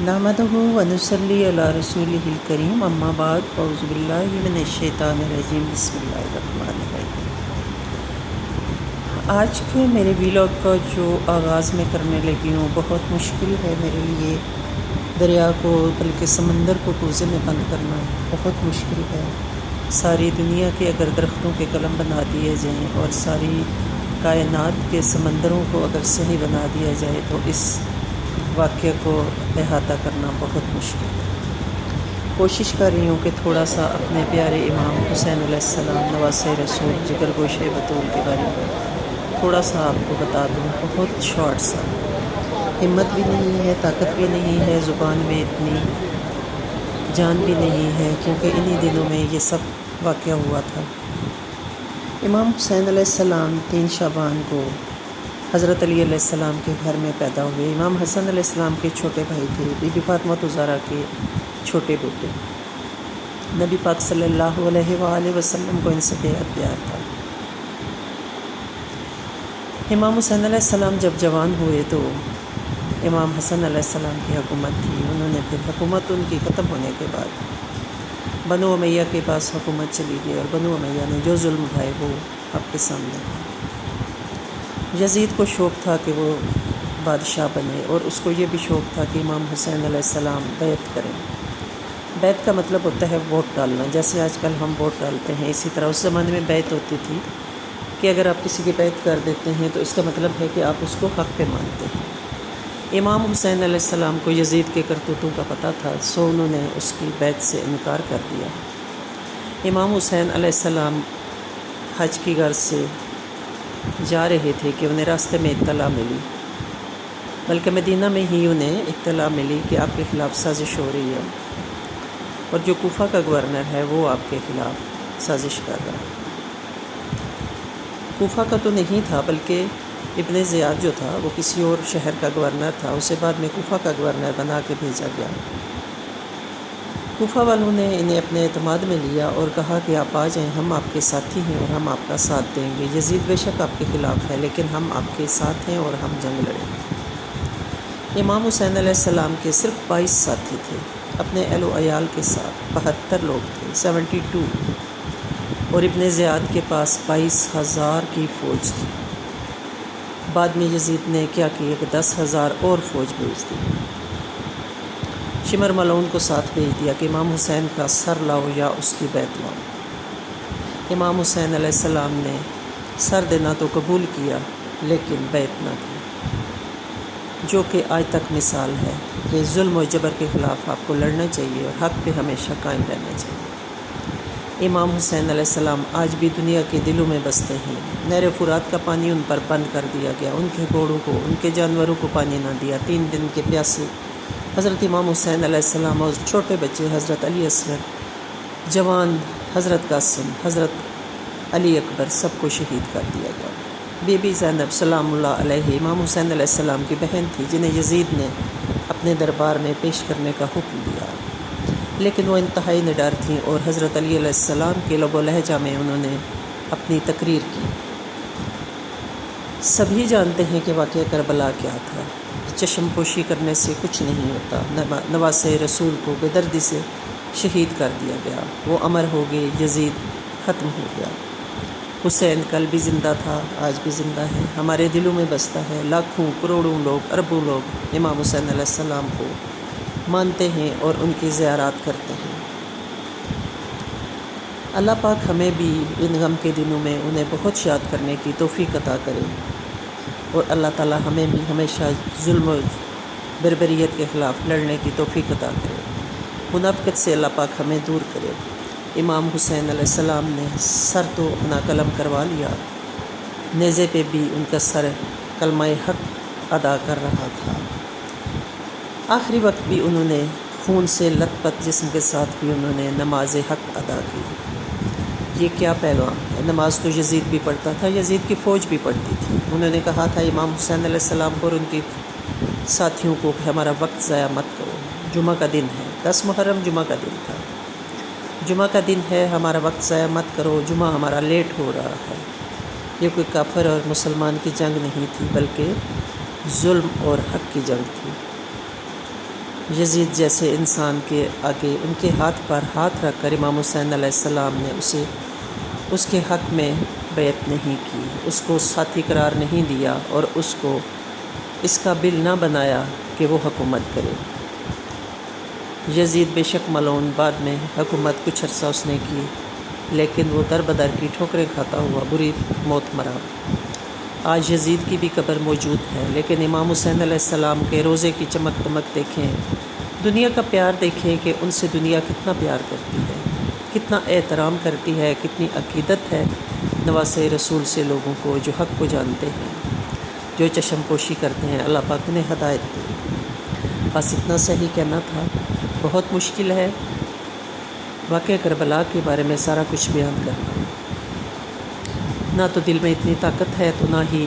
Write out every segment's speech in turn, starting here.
نحمدہ و نصلی علی رسولہ الکریم اما بعد اعوذ باللہ من الشیطان الرجیم بسم اللہ الرحمن الرحیم۔ آج کے میرے ویلاگ کا جو آغاز میں کرنے لگی ہوں بہت مشکل ہے میرے لیے۔ دریا کو بلکہ سمندر کو کوزے میں بند کرنا بہت مشکل ہے۔ ساری دنیا کے اگر درختوں کے قلم بنا دیے جائیں اور ساری کائنات کے سمندروں کو اگر صحیح بنا دیا جائے تو اس واقعہ کو احاطہ کرنا بہت مشکل ہے۔ کوشش کر رہی ہوں کہ تھوڑا سا اپنے پیارے امام حسین علیہ السلام نواسۂ رسول جگر گوشے بطول کے بارے میں تھوڑا سا آپ کو بتا دوں، بہت شارٹ سا۔ ہمت بھی نہیں ہے، طاقت بھی نہیں ہے، زبان میں اتنی جان بھی نہیں ہے، کیونکہ انہی دنوں میں یہ سب واقعہ ہوا تھا۔ امام حسین علیہ السلام 3 شعبان کو حضرت علی علیہ السلام کے گھر میں پیدا ہوئے۔ امام حسن علیہ السلام کے چھوٹے بھائی تھے، بی بی فاطمہ الزہرا کے چھوٹے بیٹے۔ نبی پاک صلی اللہ علیہ وآلہ وسلم کو ان سے بے حد پیار تھا۔ امام حسین علیہ السلام جب جوان ہوئے تو امام حسن علیہ السلام کی حکومت تھی۔ انہوں نے پھر حکومت ان کی ختم ہونے کے بعد بنو امیہ کے پاس حکومت چلی گئی، اور بنو امیہ نے جو ظلم اٹھائے وہ آپ کے سامنے ہے۔ یزید کو شوق تھا کہ وہ بادشاہ بنے، اور اس کو یہ بھی شوق تھا کہ امام حسین علیہ السلام بیعت کریں۔ بیعت کا مطلب ہوتا ہے ووٹ ڈالنا، جیسے آج کل ہم ووٹ ڈالتے ہیں، اسی طرح اس زمانے میں بیعت ہوتی تھی کہ اگر آپ کسی کی بیعت کر دیتے ہیں تو اس کا مطلب ہے کہ آپ اس کو حق پہ مانتے ہیں۔ امام حسین علیہ السلام کو یزید کے کرتوتوں کا پتہ تھا، سو انہوں نے اس کی بیعت سے انکار کر دیا۔ امام حسین علیہ السلام حج کی غرض سے جا رہے تھے کہ انہیں راستے میں اطلاع ملی، بلکہ مدینہ میں ہی انہیں اطلاع ملی کہ آپ کے خلاف سازش ہو رہی ہے، اور جو کوفہ کا گورنر ہے وہ آپ کے خلاف سازش کر رہا ہے۔ کوفہ کا تو نہیں تھا، بلکہ ابن زیاد جو تھا وہ کسی اور شہر کا گورنر تھا، اسے بعد میں کوفہ کا گورنر بنا کے بھیجا گیا۔ کوفہ والوں نے انہیں اپنے اعتماد میں لیا اور کہا کہ آپ آ جائیں، ہم آپ کے ساتھی ہیں اور ہم آپ کا ساتھ دیں گے۔ یزید بے شک آپ کے خلاف ہے، لیکن ہم آپ کے ساتھ ہیں اور ہم جنگ لڑیں گے۔ امام حسین علیہ السلام کے صرف 22 ساتھی تھے، اپنے اہل و عیال کے ساتھ 72 لوگ تھے، 72، اور ابن زیاد کے پاس 22,000 کی فوج تھی۔ بعد میں یزید نے کیا کیا کہ 10,000 اور فوج بھیج دی۔ شمر ملعون کو ساتھ بھیج دیا کہ امام حسین کا سر لاؤ یا اس کی بیعت لاؤ۔ امام حسین علیہ السلام نے سر دینا تو قبول کیا، لیکن بیعت نہ کی، جو کہ آج تک مثال ہے کہ ظلم و جبر کے خلاف آپ کو لڑنا چاہیے اور حق پہ ہمیشہ قائم رہنا چاہیے۔ امام حسین علیہ السلام آج بھی دنیا کے دلوں میں بستے ہیں۔ نہر فرات کا پانی ان پر بند کر دیا گیا، ان کے گھوڑوں کو، ان کے جانوروں کو پانی نہ دیا۔ 3 دن کے پیاسے حضرت امام حسین علیہ السلام اور چھوٹے بچے حضرت علی اصغر، جوان حضرت قاسم، حضرت علی اکبر، سب کو شہید کر دیا گیا۔ بی بی زینب سلام اللہ علیہ امام حسین علیہ السلام کی بہن تھی، جنہیں یزید نے اپنے دربار میں پیش کرنے کا حکم دیا، لیکن وہ انتہائی نڈر تھیں اور حضرت علی علیہ السلام کے لب و لہجہ میں انہوں نے اپنی تقریر کی۔ سبھی جانتے ہیں کہ واقعہ کربلا کیا تھا۔ چشم پوشی کرنے سے کچھ نہیں ہوتا۔ نواسۂ رسول کو بے دردی سے شہید کر دیا گیا، وہ امر ہو گئے، یزید ختم ہو گیا۔ حسین کل بھی زندہ تھا، آج بھی زندہ ہے، ہمارے دلوں میں بستا ہے۔ لاکھوں کروڑوں لوگ، اربوں لوگ امام حسین علیہ السلام کو مانتے ہیں اور ان کی زیارات کرتے ہیں۔ اللہ پاک ہمیں بھی ان غم کے دنوں میں انہیں بہت یاد کرنے کی توفیق عطا کرے، اور اللہ تعالی ہمیں بھی ہمیشہ ظلم و بربریت کے خلاف لڑنے کی توفیق عطا کرے۔ منافقت سے اللہ پاک ہمیں دور کرے۔ امام حسین علیہ السلام نے سر تو اپنا قلم کروا لیا، نیزے پہ بھی ان کا سر کلمہ حق ادا کر رہا تھا۔ آخری وقت بھی انہوں نے خون سے لت پت جسم کے ساتھ بھی انہوں نے نماز حق ادا کی۔ یہ کیا پیغام ہے؟ نماز تو یزید بھی پڑھتا تھا، یزید کی فوج بھی پڑھتی تھی۔ انہوں نے کہا تھا امام حسین علیہ السلام کو اور ان کے ساتھیوں کو کہ ہمارا وقت ضائع مت کرو، جمعہ کا دن ہے، 10 محرم جمعہ کا دن تھا، جمعہ کا دن ہے، ہمارا وقت ضائع مت کرو، جمعہ ہمارا لیٹ ہو رہا ہے۔ یہ کوئی کافر اور مسلمان کی جنگ نہیں تھی، بلکہ ظلم اور حق کی جنگ تھی۔ یزید جیسے انسان کے آگے ان کے ہاتھ پر ہاتھ رکھ کر امام حسین علیہ السلام نے اسے اس کے حق میں بیعت نہیں کی، اس کو ساتھی قرار نہیں دیا اور اس کو اس قابل نہ بنایا کہ وہ حکومت کرے۔ یزید بے شک ملعون، بعد میں حکومت کچھ عرصہ اس نے کی، لیکن وہ در بدر کی ٹھوکریں کھاتا ہوا بری موت مرا۔ آج یزید کی بھی قبر موجود ہے، لیکن امام حسین علیہ السلام کے روزے کی چمک دمک دیکھیں، دنیا کا پیار دیکھیں کہ ان سے دنیا کتنا پیار کرتی ہے، کتنا احترام کرتی ہے، کتنی عقیدت ہے نواسے رسول سے لوگوں کو جو حق کو جانتے ہیں، جو چشم پوشی کرتے ہیں۔ اللہ پاک نے ہدایت دی۔ بس اتنا صحیح کہنا تھا، بہت مشکل ہے واقعہ کربلا کے بارے میں سارا کچھ بیان کرنا، نہ تو دل میں اتنی طاقت ہے تو نہ ہی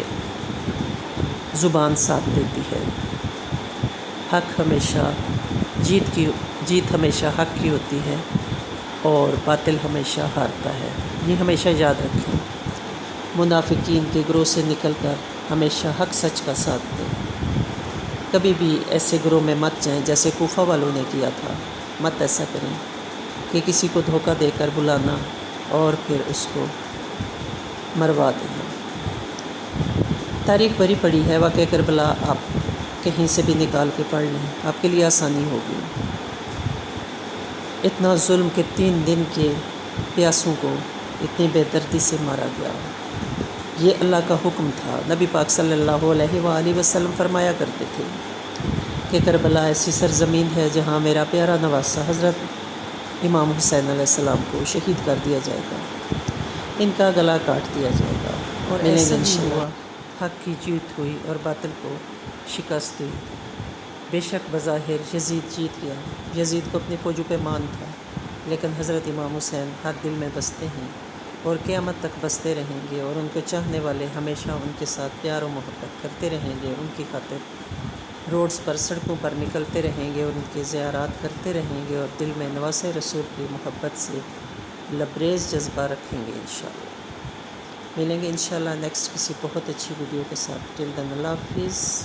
زبان ساتھ دیتی ہے۔ حق ہمیشہ جیت ہمیشہ حق کی ہوتی ہے اور باطل ہمیشہ ہارتا ہے، یہ ہمیشہ یاد رکھیں۔ منافقین کے گروہ سے نکل کر ہمیشہ حق سچ کا ساتھ دیں، کبھی بھی ایسے گروہ میں مت جائیں جیسے کوفہ والوں نے کیا تھا۔ مت ایسا کریں کہ کسی کو دھوکہ دے کر بلانا اور پھر اس کو مروا دینا۔ تاریخ بھری پڑی ہے، واقعہ کربلا آپ کہیں سے بھی نکال کے پڑھ لیں، آپ کے لیے آسانی ہوگی۔ اتنا ظلم کہ 3 دن کے پیاسوں کو اتنی بے دردی سے مارا گیا، یہ اللہ کا حکم تھا۔ نبی پاک صلی اللہ علیہ وآلہ وسلم فرمایا کرتے تھے کہ کربلا ایسی سرزمین ہے جہاں میرا پیارا نواسہ حضرت امام حسین علیہ السلام کو شہید کر دیا جائے گا، ان کا گلا کاٹ دیا جائے گا، اور ایسا ہی ہوا۔ حق کی جیت ہوئی اور باطل کو شکست دی۔ بے شک بظاہر یزید جیت گیا، یزید کو اپنی فوجوں پہ مان تھا، لیکن حضرت امام حسین ہر دل میں بستے ہیں اور قیامت تک بستے رہیں گے، اور ان کو چاہنے والے ہمیشہ ان کے ساتھ پیار و محبت کرتے رہیں گے، ان کی خاطر روڈز پر سڑکوں پر نکلتے رہیں گے اور ان کے زیارات کرتے رہیں گے، اور دل میں نواسے رسول کی محبت سے لبریز جذبہ رکھیں گے۔ انشاءاللہ ملیں گے انشاءاللہ نیکسٹ کسی بہت اچھی ویڈیو کے ساتھ۔ ٹل دین اللہ حافظ۔